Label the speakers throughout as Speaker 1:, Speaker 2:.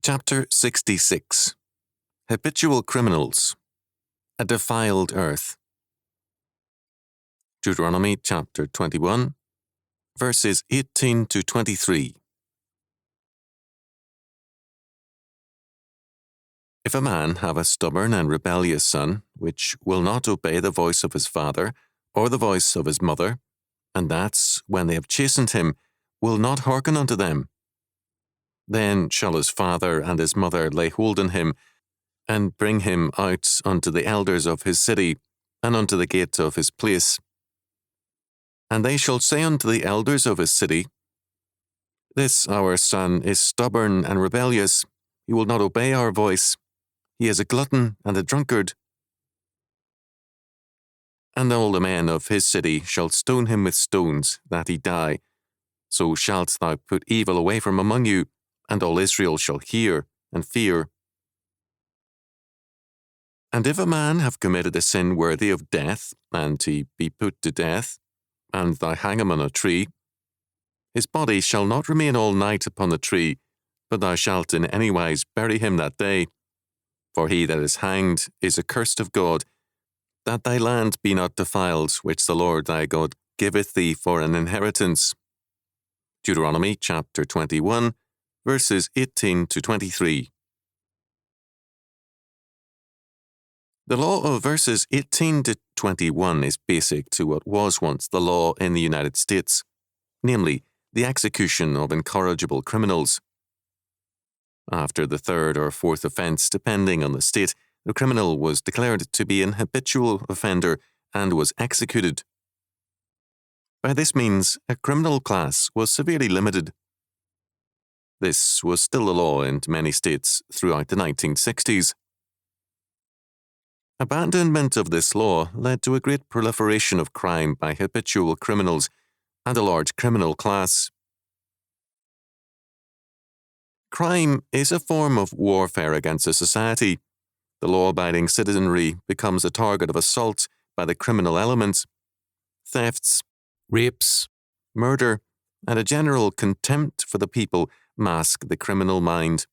Speaker 1: Chapter 66 Habitual Criminals A Defiled Earth. Deuteronomy chapter 21, verses 18 to 23. If a man have a stubborn and rebellious son, which will not obey the voice of his father, or the voice of his mother, and that, when they have chastened him, will not hearken unto them, then shall his father and his mother lay hold on him, and bring him out unto the elders of his city, and unto the gate of his place. And they shall say unto the elders of his city, This our son is stubborn and rebellious, he will not obey our voice, he is a glutton and a drunkard. And all the men of his city shall stone him with stones, that he die. So shalt thou put evil away from among you, and all Israel shall hear and fear. And if a man have committed a sin worthy of death, and he be put to death, and thou hang him on a tree, his body shall not remain all night upon the tree, but thou shalt in any wise bury him that day. For he that is hanged is accursed of God, that thy land be not defiled, which the Lord thy God giveth thee for an inheritance. Deuteronomy chapter 21, verses 18 to 23. The law of verses 18 to 21 is basic to what was once the law in the United States, namely, the execution of incorrigible criminals. After the third or fourth offence, depending on the state, the criminal was declared to be an habitual offender and was executed. By this means, a criminal class was severely limited. This was still the law in many states throughout the 1960s. Abandonment of this law led to a great proliferation of crime by habitual criminals and a large criminal class. Crime is a form of warfare against a society. The law-abiding citizenry becomes a target of assault by the criminal elements. Thefts, rapes, murder, and a general contempt for the people mask the criminal mind.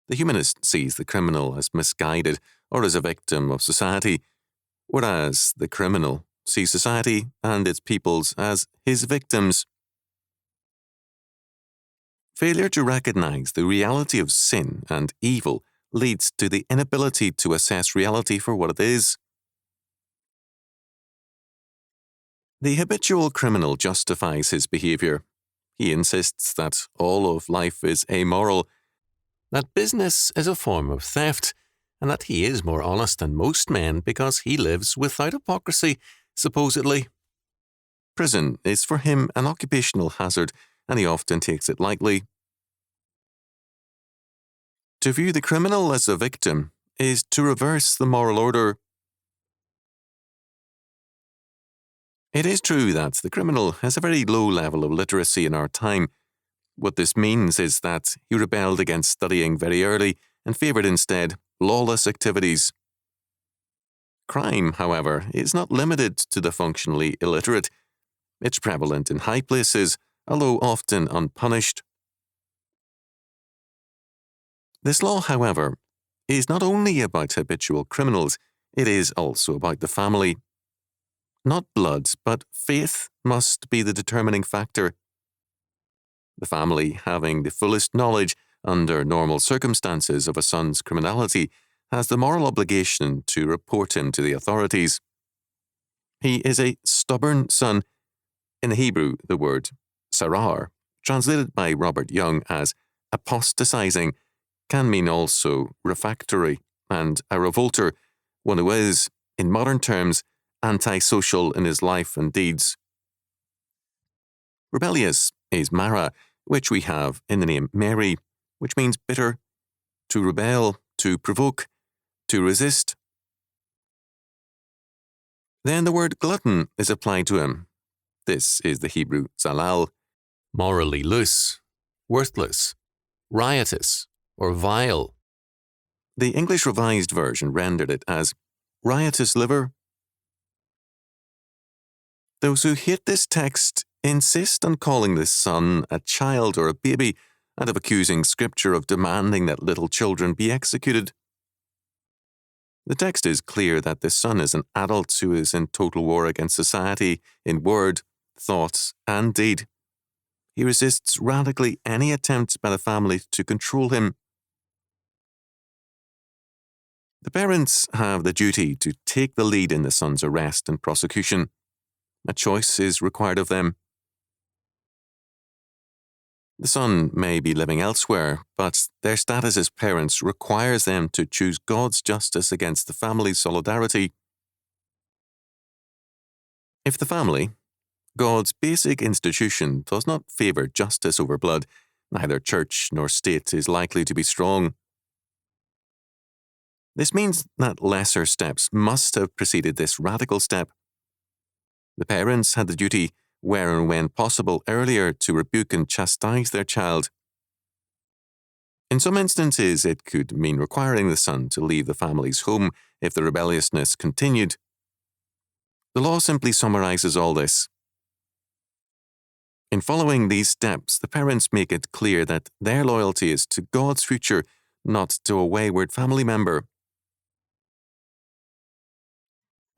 Speaker 1: The humanist sees the criminal as misguided or as a victim of society, whereas the criminal sees society and its peoples as his victims. Failure to recognize the reality of sin and evil leads to the inability to assess reality for what it is. The habitual criminal justifies his behavior. He insists that all of life is amoral, that business is a form of theft, and that he is more honest than most men because he lives without hypocrisy, supposedly. Prison is for him an occupational hazard, and he often takes it lightly. To view the criminal as a victim is to reverse the moral order. It is true that the criminal has a very low level of literacy in our time. What this means is that he rebelled against studying very early and favoured instead lawless activities. Crime, however, is not limited to the functionally illiterate. It's prevalent in high places, although often unpunished. This law, however, is not only about habitual criminals, it is also about the family. Not blood, but faith must be the determining factor. The family, having the fullest knowledge under normal circumstances of a son's criminality, has the moral obligation to report him to the authorities. He is a stubborn son. In the Hebrew, the word sarar, translated by Robert Young as apostatizing, can mean also refractory and a revolter, one who is, in modern terms, antisocial in his life and deeds. Rebellious is mara, which we have in the name Mary, which means bitter, to rebel, to provoke, to resist. Then the word glutton is applied to him. This is the Hebrew zalal, morally loose, worthless, riotous, or vile. The English Revised Version rendered it as riotous liver. Those who hate this text insist on calling this son a child or a baby, and of accusing Scripture of demanding that little children be executed. The text is clear that the son is an adult who is in total war against society in word, thought, and deed. He resists radically any attempts by the family to control him. The parents have the duty to take the lead in the son's arrest and prosecution. A choice is required of them. The son may be living elsewhere, but their status as parents requires them to choose God's justice against the family's solidarity. If the family, God's basic institution, does not favor justice over blood, neither church nor state is likely to be strong. This means that lesser steps must have preceded this radical step. The parents had the duty, where and when possible, earlier to rebuke and chastise their child. In some instances, it could mean requiring the son to leave the family's home if the rebelliousness continued. The law simply summarizes all this. In following these steps, the parents make it clear that their loyalty is to God's future, not to a wayward family member.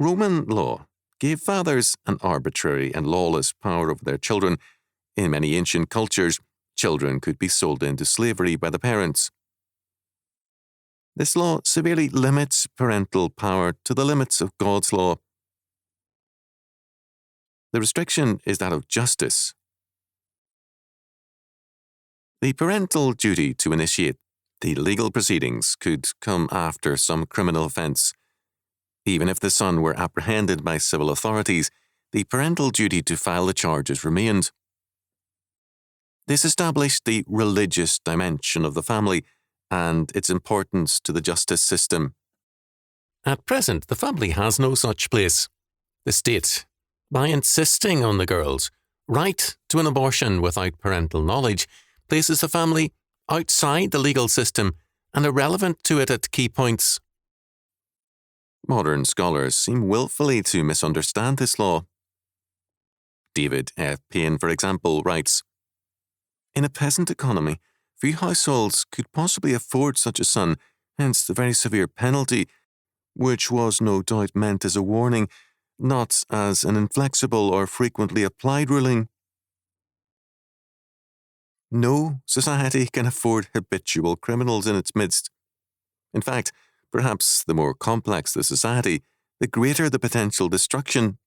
Speaker 1: Roman law gave fathers an arbitrary and lawless power over their children. In many ancient cultures, children could be sold into slavery by the parents. This law severely limits parental power to the limits of God's law. The restriction is that of justice. The parental duty to initiate the legal proceedings could come after some criminal offence. Even if the son were apprehended by civil authorities, the parental duty to file the charges remained. This established the religious dimension of the family and its importance to the justice system. At present, the family has no such place. The state, by insisting on the girl's right to an abortion without parental knowledge, places the family outside the legal system and irrelevant to it at key points. Modern scholars seem willfully to misunderstand this law. David F. Payne, for example, writes, "In a peasant economy, few households could possibly afford such a son, hence the very severe penalty, which was no doubt meant as a warning, not as an inflexible or frequently applied ruling. No society can afford habitual criminals in its midst. In fact, perhaps the more complex the society, the greater the potential destruction."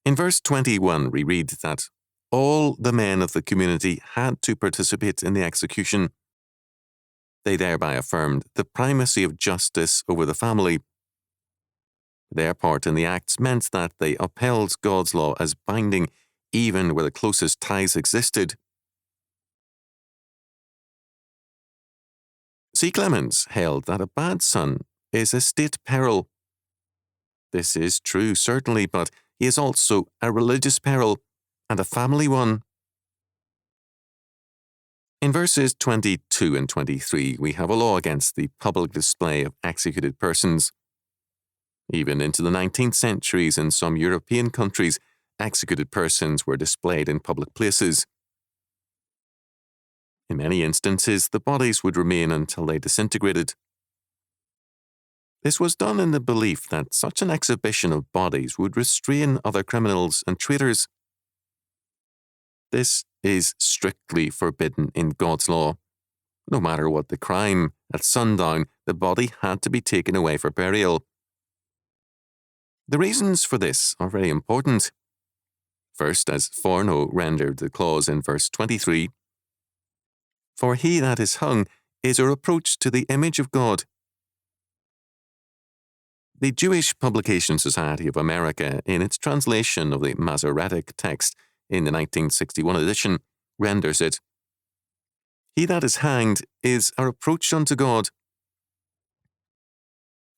Speaker 1: In verse 21, we read that all the men of the community had to participate in the execution. They thereby affirmed the primacy of justice over the family. Their part in the acts meant that they upheld God's law as binding, even where the closest ties existed. C. Clemens held that a bad son is a state peril. This is true, certainly, but he is also a religious peril and a family one. In verses 22 and 23, we have a law against the public display of executed persons. Even into the 19th centuries, in some European countries, executed persons were displayed in public places. In many instances, the bodies would remain until they disintegrated. This was done in the belief that such an exhibition of bodies would restrain other criminals and traitors. This is strictly forbidden in God's law. No matter what the crime, at sundown, the body had to be taken away for burial. The reasons for this are very important. First, as Forno rendered the clause in verse 23, "For he that is hung is a reproach to the image of God." The Jewish Publication Society of America, in its translation of the Masoretic text in the 1961 edition, renders it, "He that is hanged is a reproach unto God."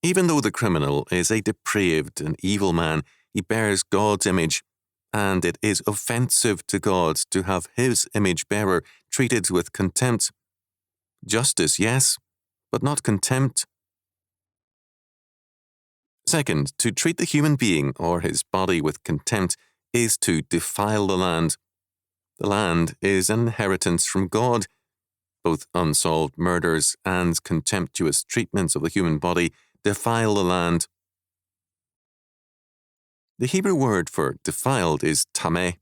Speaker 1: Even though the criminal is a depraved and evil man, he bears God's image, and it is offensive to God to have his image bearer treated with contempt. Justice, yes, but not contempt. Second, to treat the human being or his body with contempt is to defile the land. The land is an inheritance from God. Both unsolved murders and contemptuous treatments of the human body defile the land. The Hebrew word for defiled is tameh.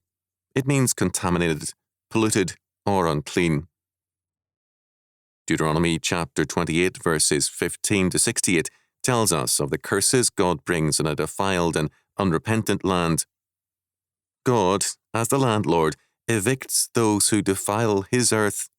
Speaker 1: It means contaminated, polluted, or unclean. Deuteronomy chapter 28 verses 15 to 68 tells us of the curses God brings on a defiled and unrepentant land. God, as the landlord, evicts those who defile his earth